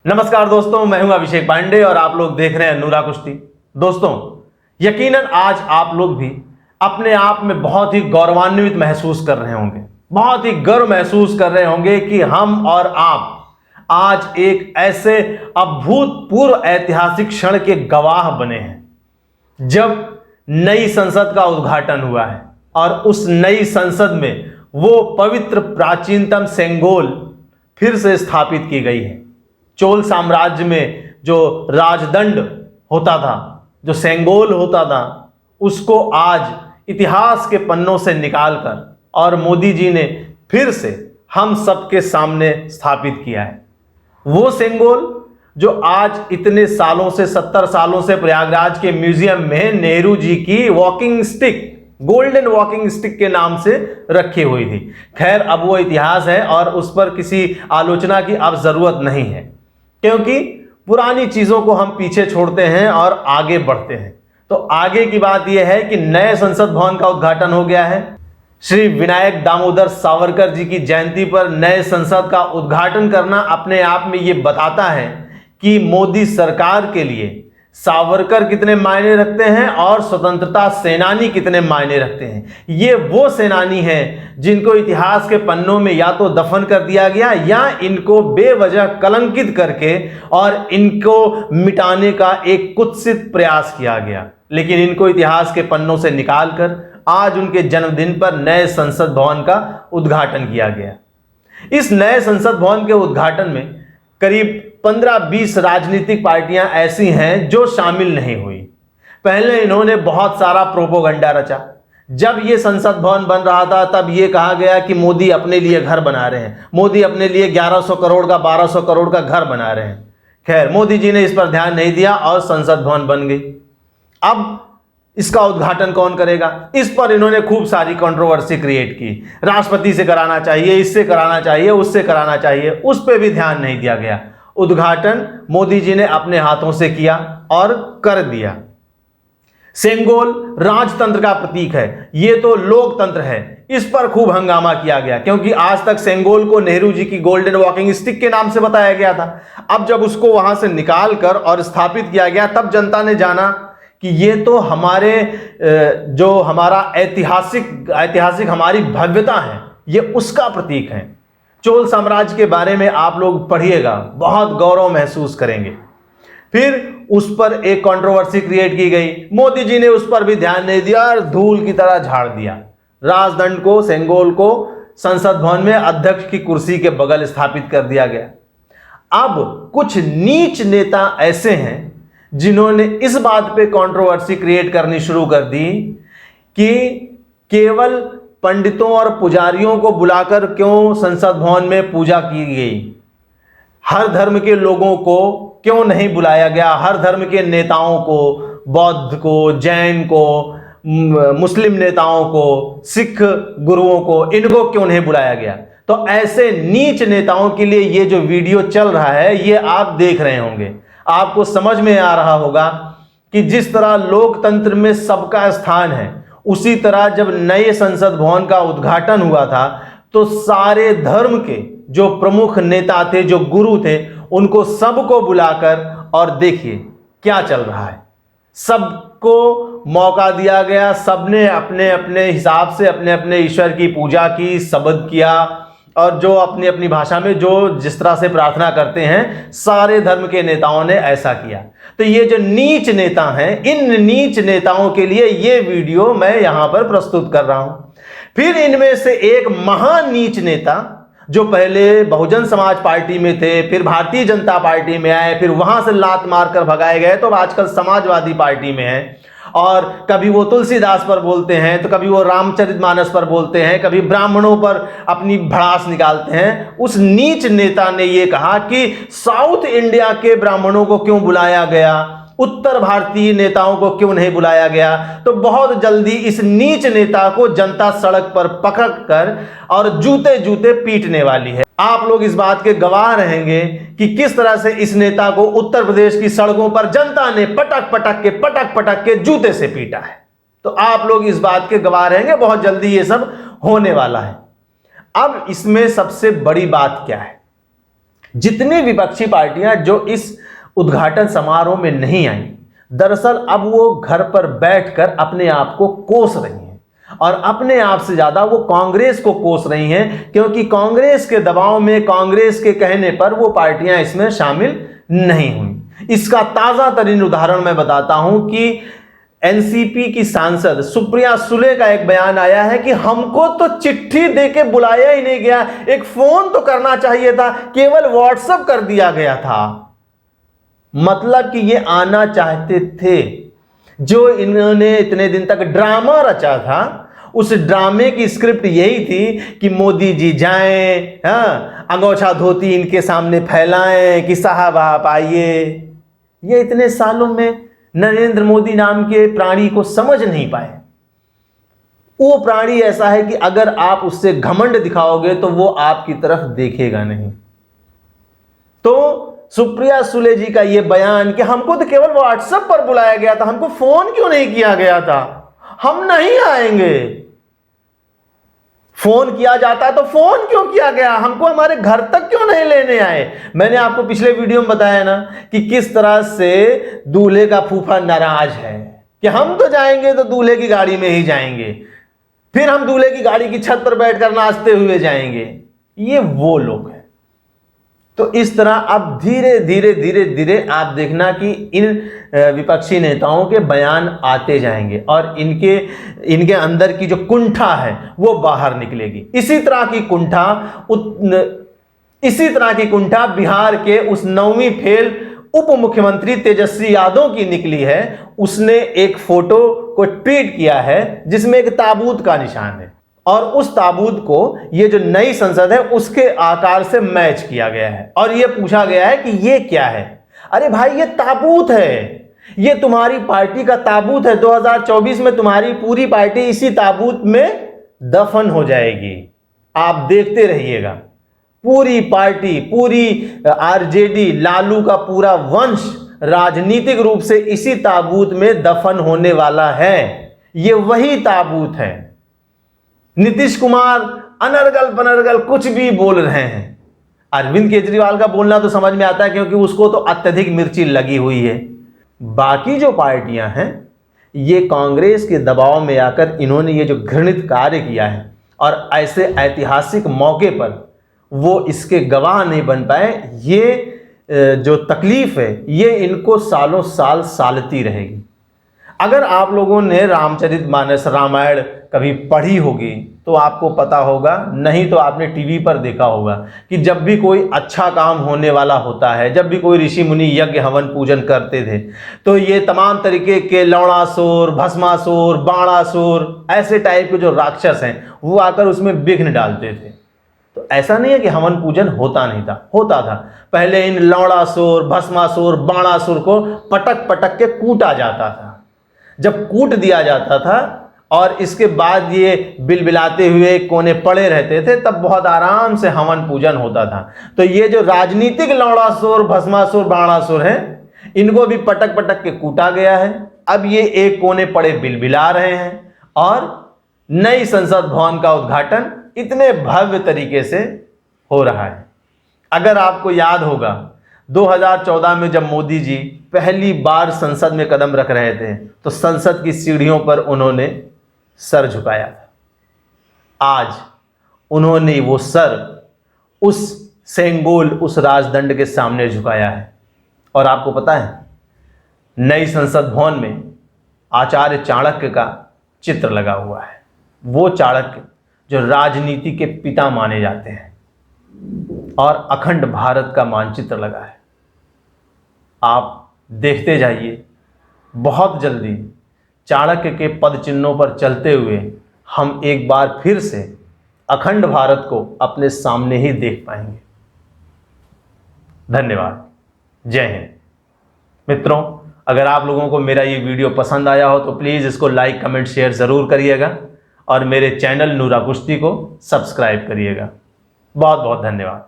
नमस्कार दोस्तों, मैं हूं अभिषेक पांडे और आप लोग देख रहे हैं नूरा कुश्ती। दोस्तों, यकीनन आज आप लोग भी अपने आप में बहुत ही गौरवान्वित महसूस कर रहे होंगे, बहुत ही गर्व महसूस कर रहे होंगे कि हम और आप आज एक ऐसे अभूतपूर्व ऐतिहासिक क्षण के गवाह बने हैं जब नई संसद का उद्घाटन हुआ है और उस नई संसद में वो पवित्र प्राचीनतम सेंगोल फिर से स्थापित की गई है। चोल साम्राज्य में जो राजदंड होता था, जो सेंगोल होता था, उसको आज इतिहास के पन्नों से निकालकर और मोदी जी ने फिर से हम सबके सामने स्थापित किया है। वो सेंगोल जो आज इतने सालों से 70 सालों से प्रयागराज के म्यूजियम में नेहरू जी की walking stick, golden walking stick के नाम से रखी हुई थी। खैर, अब वो इतिहास है और उस पर किसी आलोचना की अब जरूरत नहीं है, क्योंकि पुरानी चीजों को हम पीछे छोड़ते हैं और आगे बढ़ते हैं। तो आगे की बात यह है कि नए संसद भवन का उद्घाटन हो गया है। श्री विनायक दामोदर सावरकर जी की जयंती पर नए संसद का उद्घाटन करना अपने आप में यह बताता है कि मोदी सरकार के लिए सावरकर कितने मायने रखते हैं और स्वतंत्रता सेनानी कितने मायने रखते हैं। ये वो सेनानी हैं जिनको इतिहास के पन्नों में या तो दफन कर दिया गया या इनको बेवजह कलंकित करके और इनको मिटाने का एक कुत्सित प्रयास किया गया, लेकिन इनको इतिहास के पन्नों से निकालकर आज उनके जन्मदिन पर नए संसद भवन का उद्घाटन किया गया। इस नए संसद भवन के उद्घाटन में करीब 15-20 राजनीतिक पार्टियां ऐसी हैं जो शामिल नहीं हुई। पहले इन्होंने बहुत सारा प्रोपोगंडा रचा। जब ये संसद भवन बन रहा था तब ये कहा गया कि मोदी अपने लिए घर बना रहे हैं, मोदी अपने लिए 1100 करोड़ का 1200 करोड़ का घर बना रहे हैं। खैर, मोदी जी ने इस पर ध्यान नहीं दिया और संसद भवन बन गई। अब इसका उद्घाटन कौन करेगा, इस पर इन्होंने खूब सारी कंट्रोवर्सी क्रिएट की। राष्ट्रपति से कराना चाहिए, इससे कराना चाहिए, उससे कराना चाहिए, उस पर भी ध्यान नहीं दिया गया। उद्घाटन मोदी जी ने अपने हाथों से किया और कर दिया। सेंगोल राजतंत्र का प्रतीक है, ये तो लोकतंत्र है, इस पर खूब हंगामा किया गया, क्योंकि आज तक सेंगोल को नेहरू जी की गोल्डन वॉकिंग स्टिक के नाम से बताया गया था। अब जब उसको वहां से निकालकर और स्थापित किया गया तब जनता ने जाना कि ये तो हमारे जो हमारा ऐतिहासिक हमारी भव्यता है, ये उसका प्रतीक है। चोल साम्राज्य के बारे में आप लोग पढ़िएगा, बहुत गौरव महसूस करेंगे। फिर उस पर एक कंट्रोवर्सी क्रिएट की गई, मोदी जी ने उस पर भी ध्यान नहीं दिया और धूल की तरह झाड़ दिया। राजदंड को, सेंगोल को संसद भवन में अध्यक्ष की कुर्सी के बगल स्थापित कर दिया गया। अब कुछ नीच नेता ऐसे हैं जिन्होंने इस बात पे कंट्रोवर्सी क्रिएट करनी शुरू कर दी कि केवल पंडितों और पुजारियों को बुलाकर क्यों संसद भवन में पूजा की गई, हर धर्म के लोगों को क्यों नहीं बुलाया गया, हर धर्म के नेताओं को, बौद्ध को, जैन को, मुस्लिम नेताओं को, सिख गुरुओं को, इनको क्यों नहीं बुलाया गया। तो ऐसे नीच नेताओं के लिए ये जो वीडियो चल रहा है ये आप देख रहे होंगे, आपको समझ में आ रहा होगा कि जिस तरह लोकतंत्र में सबका स्थान है, उसी तरह जब नए संसद भवन का उद्घाटन हुआ था तो सारे धर्म के जो प्रमुख नेता थे, जो गुरु थे, उनको सबको बुलाकर और देखिए क्या चल रहा है। सबको मौका दिया गया, सबने अपने अपने हिसाब से अपने अपने ईश्वर की पूजा की, शब्द किया और जो अपनी अपनी भाषा में जो जिस तरह से प्रार्थना करते हैं, सारे धर्म के नेताओं ने ऐसा किया। तो ये जो नीच नेता हैं, इन नीच नेताओं के लिए ये वीडियो मैं यहां पर प्रस्तुत कर रहा हूं। फिर इनमें से एक महान नीच नेता जो पहले बहुजन समाज पार्टी में थे, फिर भारतीय जनता पार्टी में आए, फिर वहां से लात मारकर भगाए गए, तो आजकल समाजवादी पार्टी में है। और कभी वो तुलसीदास पर बोलते हैं, तो कभी वो रामचरितमानस पर बोलते हैं, कभी ब्राह्मणों पर अपनी भड़ास निकालते हैं। उस नीच नेता ने ये कहा कि साउथ इंडिया के ब्राह्मणों को क्यों बुलाया गया, उत्तर भारतीय नेताओं को क्यों नहीं बुलाया गया। तो बहुत जल्दी इस नीच नेता को जनता सड़क पर पकड़कर और जूते जूते पीटने वाली है। आप लोग इस बात के गवाह रहेंगे कि किस तरह से इस नेता को उत्तर प्रदेश की सड़कों पर जनता ने पटक पटक के जूते से पीटा है। तो आप लोग इस बात के गवाह रहेंगे, बहुत जल्दी ये सब होने वाला है। अब इसमें सबसे बड़ी बात क्या है जितनी विपक्षी पार्टियां जो इस उद्घाटन समारोह में नहीं आई, दरअसल अब वो घर पर बैठकर अपने आप को कोस रही हैं और अपने आप से ज्यादा वो कांग्रेस को कोस रही हैं, क्योंकि कांग्रेस के दबाव में, कांग्रेस के कहने पर वो पार्टियां इसमें शामिल नहीं हुई। इसका ताजा तरीन उदाहरण मैं बताता हूं कि एनसीपी की सांसद सुप्रिया सुले का एक बयान आया है कि हमको तो चिट्ठी देके बुलाया ही नहीं गया, एक फोन तो करना चाहिए था, केवल व्हाट्सएप कर दिया गया था। मतलब कि ये आना चाहते थे। जो इन्होंने इतने दिन तक ड्रामा रचा था, उस ड्रामे की स्क्रिप्ट यही थी कि मोदी जी जाएं, अंगोछा धोती इनके सामने फैलाएं कि साहब आप आइए। ये इतने सालों में नरेंद्र मोदी नाम के प्राणी को समझ नहीं पाए। वो प्राणी ऐसा है कि अगर आप उससे घमंड दिखाओगे तो वो आपकी तरफ देखेगा नहीं। तो सुप्रिया सुले जी का ये बयान कि हमको तो केवल व्हाट्सएप पर बुलाया गया था, हमको फोन क्यों नहीं किया गया था, हम नहीं आएंगे। फोन किया जाता तो फोन क्यों किया गया, हमको हमारे घर तक क्यों नहीं लेने आए। मैंने आपको पिछले वीडियो में बताया ना कि किस तरह से दूल्हे का फूफा नाराज है कि हम तो जाएंगे तो दूल्हे की गाड़ी में ही जाएंगे, फिर हम दूल्हे की गाड़ी की छत पर बैठकर नाचते हुए जाएंगे। ये वो लोग हैं। तो इस तरह अब धीरे धीरे धीरे धीरे आप देखना कि इन विपक्षी नेताओं के बयान आते जाएंगे और इनके अंदर की जो कुंठा है वो बाहर निकलेगी। इसी तरह की कुंठा बिहार के उस 9वीं फेल उप मुख्यमंत्री तेजस्वी यादव की निकली है। उसने एक फोटो को ट्वीट किया है जिसमें एक ताबूत का निशान है और उस ताबूत को ये जो नई संसद है उसके आकार से मैच किया गया है और ये पूछा गया है कि ये क्या है। अरे भाई, ये ताबूत है, ये तुम्हारी पार्टी का ताबूत है। 2024 में तुम्हारी पूरी पार्टी इसी ताबूत में दफन हो जाएगी। आप देखते रहिएगा, पूरी पार्टी, पूरी आरजेडी, लालू का पूरा वंश राजनीतिक रूप से इसी ताबूत में दफन होने वाला है। ये वही ताबूत है। नीतीश कुमार अनर्गल पनर्गल कुछ भी बोल रहे हैं। अरविंद केजरीवाल का बोलना तो समझ में आता है क्योंकि उसको तो अत्यधिक मिर्ची लगी हुई है। बाकी जो पार्टियां हैं, ये कांग्रेस के दबाव में आकर इन्होंने ये जो घृणित कार्य किया है और ऐसे ऐतिहासिक मौके पर वो इसके गवाह नहीं बन पाए। ये जो तकलीफ है ये इनको सालों साल सालती रहेगी। अगर आप लोगों ने रामचरितमानस, रामायण कभी पढ़ी होगी तो आपको पता होगा, नहीं तो आपने टीवी पर देखा होगा कि जब भी कोई अच्छा काम होने वाला होता है, जब भी कोई ऋषि मुनि यज्ञ हवन पूजन करते थे, तो ये तमाम तरीके के लौड़ासुर, भस्मासुर, बाणासुर, ऐसे टाइप के जो राक्षस हैं वो आकर उसमें विघ्न डालते थे। तो ऐसा नहीं है कि हवन पूजन होता नहीं था, होता था। पहले इन लौड़ासुर, भस्मासुर, बाणासुर को पटक पटक के कूटा जाता था। जब कूट दिया जाता था और इसके बाद ये बिलबिलाते हुए कोने पड़े रहते थे, तब बहुत आराम से हवन पूजन होता था। तो ये जो राजनीतिक लौड़ासुर, भस्मासुर, बाणासुर हैं, इनको भी पटक पटक के कूटा गया है। अब ये एक कोने पड़े बिलबिला रहे हैं और नई संसद भवन का उद्घाटन इतने भव्य तरीके से हो रहा है। अगर आपको याद होगा 2014 में जब मोदी जी पहली बार संसद में कदम रख रहे थे तो संसद की सीढ़ियों पर उन्होंने सर झुकाया था। आज उन्होंने वो सर उस सेंगोल, उस राजदंड के सामने झुकाया है। और आपको पता है, नई संसद भवन में आचार्य चाणक्य का चित्र लगा हुआ है। वो चाणक्य जो राजनीति के पिता माने जाते हैं और अखंड भारत का मानचित्र लगा है। आप देखते जाइए, बहुत जल्दी चाणक्य के पद चिन्हों पर चलते हुए हम एक बार फिर से अखंड भारत को अपने सामने ही देख पाएंगे। धन्यवाद। जय हिंद। मित्रों, अगर आप लोगों को मेरा ये वीडियो पसंद आया हो तो प्लीज़ इसको लाइक, कमेंट, शेयर ज़रूर करिएगा और मेरे चैनल नूरा कुश्ती को सब्सक्राइब करिएगा। बहुत बहुत धन्यवाद।